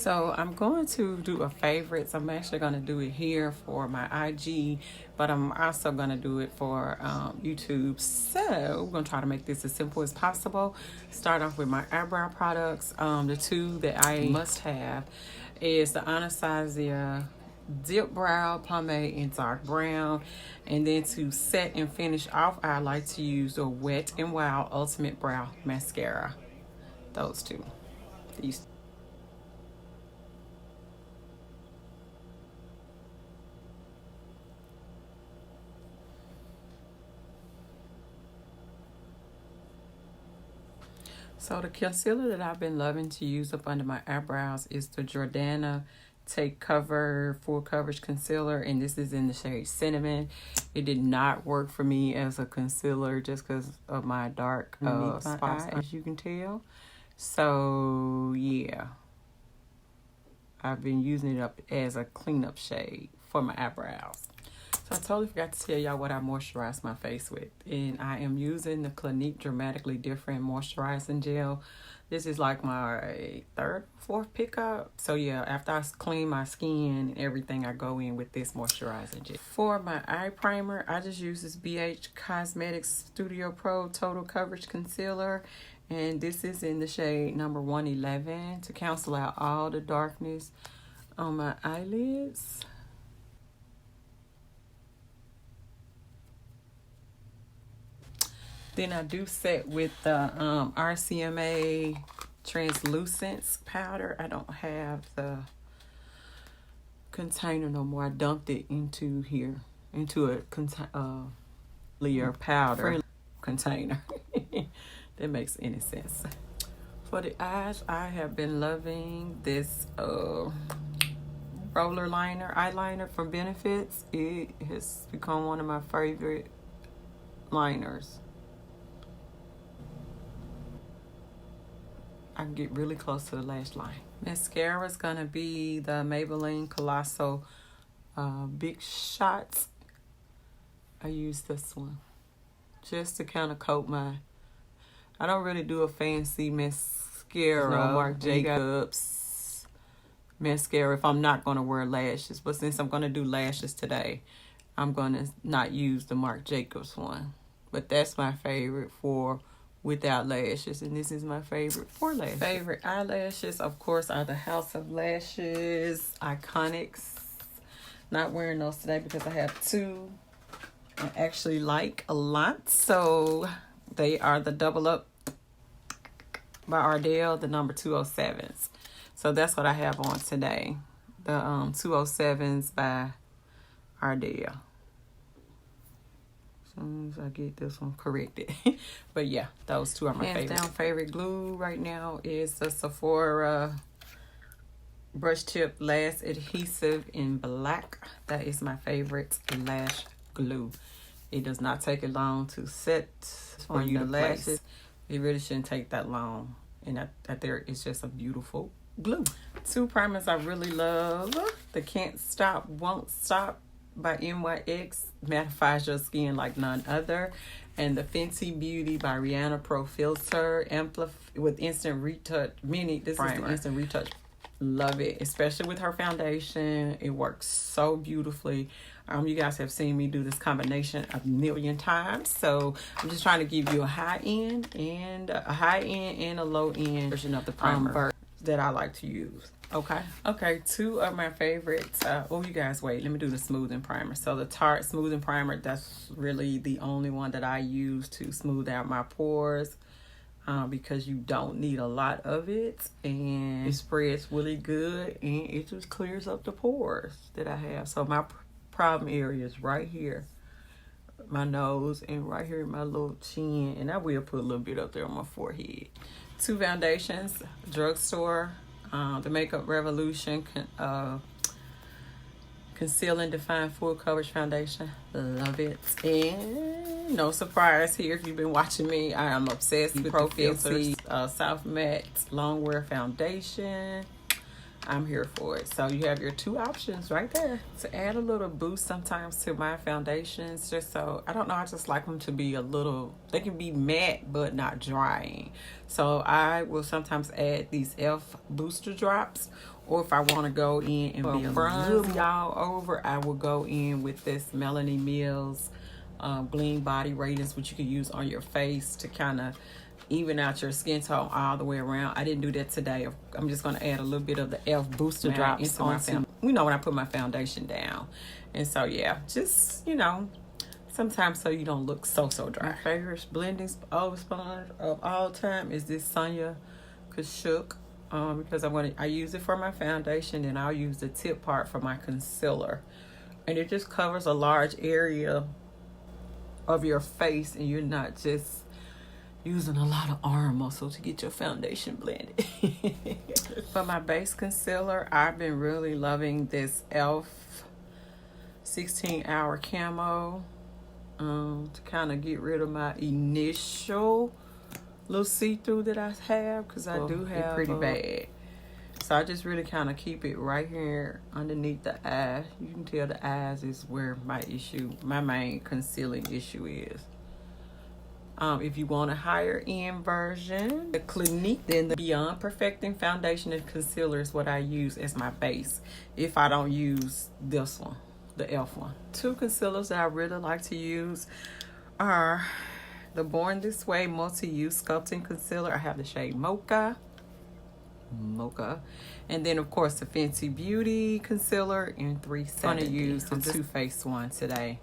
So I'm going to do a favorites. I'm actually going to do it here for my IG, but I'm also going to do it for YouTube. So we're going to try to make this as simple as possible. Start off with my eyebrow products. The two that I must have is the Anastasia Dip Brow Pomade in dark brown, and then to set and finish off, I like to use the Wet n Wild Ultimate Brow Mascara. Those two. These. So the concealer that I've been loving to use up under my eyebrows is the Jordana Take Cover Full Coverage Concealer, and this is in the shade Cinnamon. It did not work for me as a concealer just because of my dark spots, as you can tell. So yeah, I've been using it up as a cleanup shade for my eyebrows. So I totally forgot to tell y'all what I moisturize my face with. And I am using the Clinique Dramatically Different Moisturizing Gel. This is like my third, fourth pickup. So yeah, after I clean my skin and everything, I go in with this moisturizing gel. For my eye primer, I just use this BH Cosmetics Studio Pro Total Coverage Concealer. And this is in the shade number 111 to cancel out all the darkness on my eyelids. Then I do set with the RCMA Translucence powder. I don't have the container no more. I dumped it into here, into a clear powder container. That makes any sense. For the eyes, I have been loving this roller eyeliner from Benefits. It has become one of my favorite liners. I can get really close to the lash line. Mascara is going to be the Maybelline Colossal Big Shots. I use this one just to kind of coat my... I don't really do a fancy mascara. No Marc Jacobs mascara if I'm not going to wear lashes. But since I'm going to do lashes today, I'm going to not use the Marc Jacobs one. But that's my favorite for without lashes, and this is my favorite for lashes. Favorite eyelashes, of course, are the House of Lashes Iconics. Not wearing those today because I have two I actually like a lot. So they are the Double Up by Ardell, the number 207s. So that's what I have on today. The 207s by Ardell. As soon as I get this one corrected. But yeah, those two are my favorite. Hands down favorite glue right now is the Sephora Brush Tip Lash Adhesive in black. That is my favorite lash glue. It does not take it long to set for you the lashes. It really shouldn't take that long. And that there is just a beautiful glue. Two primers I really love. The Can't Stop, Won't Stop by NYX mattifies your skin like none other, and the Fenty Beauty by Rihanna Pro Filter with instant retouch mini. This primer. Is the instant retouch. Love it, especially with her foundation. It works so beautifully. You guys have seen me do this combination a million times, so I'm just trying to give you a high end and a low end version of the primer that I like to use. Okay, two of my favorites. You guys wait, let me do the smoothing primer. So the Tarte smoothing primer, that's really the only one that I use to smooth out my pores, because you don't need a lot of it, and it spreads really good, and it just clears up the pores that I have. So my problem area is right here, my nose, and right here in my little chin, and I will put a little bit up there on my forehead. Two foundations, Drugstore. The Makeup Revolution Conceal and Define Full Coverage Foundation. Love it. And no surprise here, if you've been watching me, I am obsessed with Pro Filters Soft Matte Longwear Foundation. I'm here for it. So you have your two options right there. To add a little boost sometimes to my foundations, just so, I don't know, I just like them to be a little, they can be matte but not drying. So I will sometimes add these e.l.f. booster drops, or if I want to go in and be bronze y'all over, I will go in with this Melanie Mills Gleam Body Radiance, which you can use on your face to kind of even out your skin tone all the way around. I didn't do that today. I'm just going to add a little bit of the e.l.f. booster drops into my foundation. You know, when I put my foundation down. And so, yeah, just, you know, sometimes so you don't look so dry. My favorite blending sponge of all time is this Sonia Kashuk, because I use it for my foundation, and I'll use the tip part for my concealer. And it just covers a large area of your face, and you're not just using a lot of arm muscle to get your foundation blended. For my base concealer, I've been really loving this e.l.f. 16-hour camo to kind of get rid of my initial little see-through that I have, because I do have it pretty bad. So I just really kind of keep it right here underneath the eye. You can tell the eyes is where my main concealing issue is. If you want a higher end version, the Clinique, then the Beyond Perfecting Foundation and Concealer is what I use as my base if I don't use this one, the e.l.f. one. Two concealers that I really like to use are the Born This Way Multi-Use Sculpting Concealer. I have the shade Mocha. And then, of course, the Fenty Beauty Concealer in 370. I'm going to use the Too Faced one today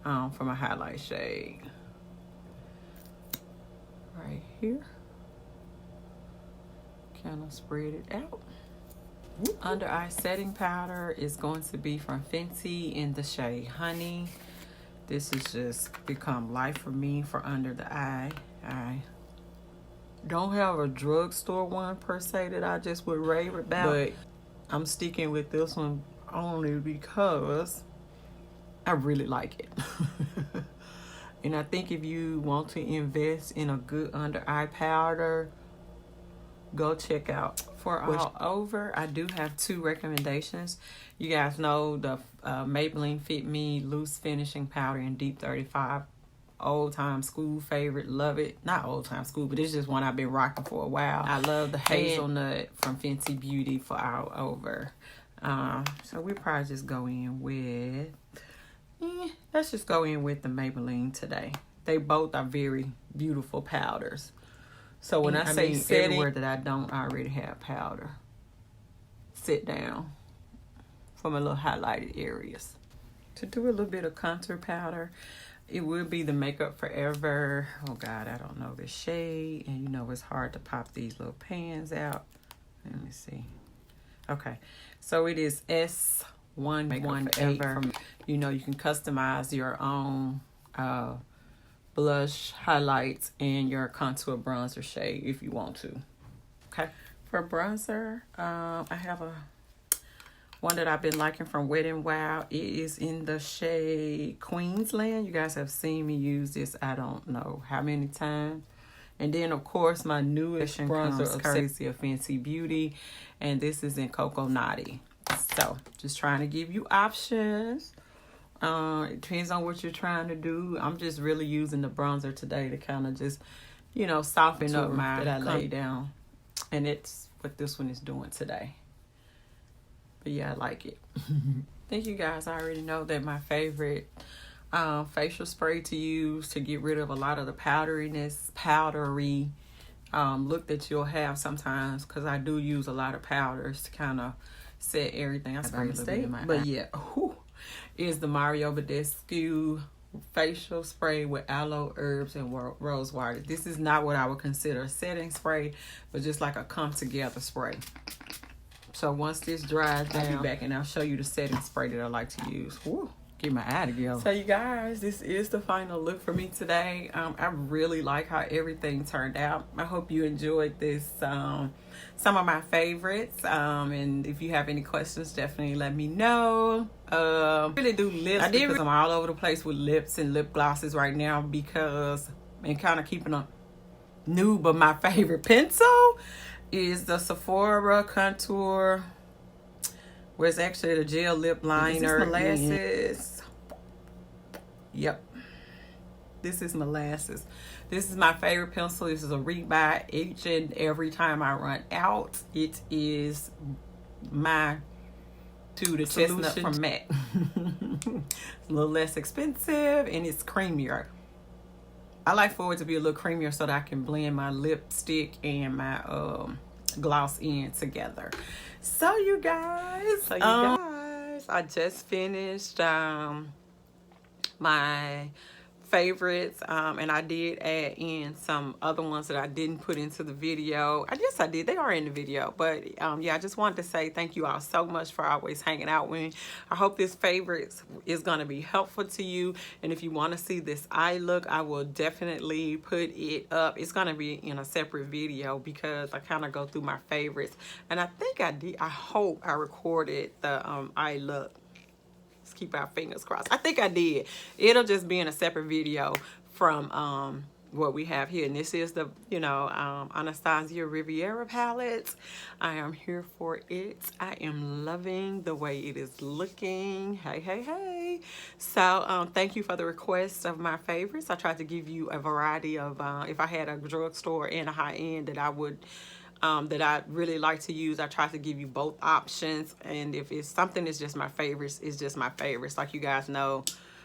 for my highlight shade. Right here. Kind of spread it out. Under eye setting powder is going to be from Fenty in the shade Honey. This has just become life for me for under the eye. I don't have a drugstore one per se that I just would rave about, but I'm sticking with this one only because I really like it. And I think if you want to invest in a good under eye powder, go check out. For all over, I do have two recommendations. You guys know the Maybelline Fit Me Loose Finishing Powder in Deep 35. Old time school favorite. Love it. Not old time school, but it's just one I've been rocking for a while. I love the Hazelnut from Fenty Beauty for all over. So we'll probably just go in with... let's just go in with the Maybelline today. They both are very beautiful powders. So when I say setting, everywhere that I don't already have powder, sit down for my little highlighted areas. To do a little bit of contour powder, it would be the Makeup Forever. Oh God, I don't know the shade, and you know it's hard to pop these little pans out. Let me see. Okay, so it is S118. You know, you can customize your own blush, highlights, and your contour bronzer shade if you want to. Okay, for bronzer, I have one that I've been liking from Wet n Wild. It is in the shade Queensland. You guys have seen me use this I don't know how many times. And then, of course, my newest bronzer courtesy of Fenty Beauty, and this is in Cocoa Naughty. So, just trying to give you options. It depends on what you're trying to do. I'm just really using the bronzer today to kind of just, you know, soften up my that I lay down. And it's what this one is doing today. But yeah, I like it. Thank you guys. I already know that my favorite facial spray to use to get rid of a lot of the powdery look that you'll have sometimes, because I do use a lot of powders to kind of set everything. I spray a little bit in my eye. Yeah, is the Mario Badescu facial spray with aloe, herbs, and rose water. This is not what I would consider a setting spray, but just like a come together spray. So once this dries down, I'll be back and I'll show you the setting spray that I like to use. Woo, get my eye together. So you guys, this is the final look for me today. I really like how everything turned out. I hope you enjoyed this. Some of my favorites. And if you have any questions, definitely let me know. Really do lips because I'm all over the place with lips and lip glosses right now, because I'm kind of keeping a nude. But my favorite pencil is the Sephora Contour where it's actually the gel lip liner. Molasses. Yep. This is Molasses. This is my favorite pencil. This is a rebuy each and every time I run out. It is my the chestnut from MAC. It's a little less expensive and it's creamier. I like for it to be a little creamier so that I can blend my lipstick and my gloss in together. So you guys, I just finished my favorites, and I did add in some other ones that I didn't put into the video. I guess I did. They are in the video, but yeah, I just wanted to say thank you all so much for always hanging out with me. I hope this favorites is going to be helpful to you, and if you want to see this eye look, I will definitely put it up. It's going to be in a separate video because I kind of go through my favorites, and I think I did. I hope I recorded the eye look. Keep our fingers crossed. I think I did. It'll just be in a separate video from what we have here, and this is the Anastasia Riviera palette. I am here for it. I am loving the way it is looking. Hey. So thank you for the request of my favorites. I tried to give you a variety of if I had a drugstore and a high-end that I would that I really like to use, I try to give you both options. And if it's something that's just my favorites, it's just my favorites. Like you guys know,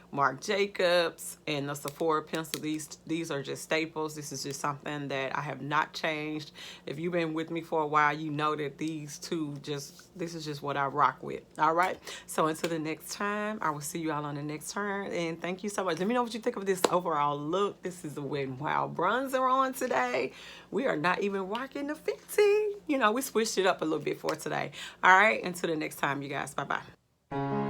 Marc Jacobs and the Sephora pencil, these are just staples. This is just something that I have not changed. If you've been with me for a while, you know that these two this is just what I rock with. All right, so until the next time, I will see you all on the next turn, and thank you so much. Let me know what you think of this overall look. This is the Wet n Wild bronzer on today. We are not even rocking the 50. You know, we switched it up a little bit for today. All right, until the next time, you guys. Bye bye.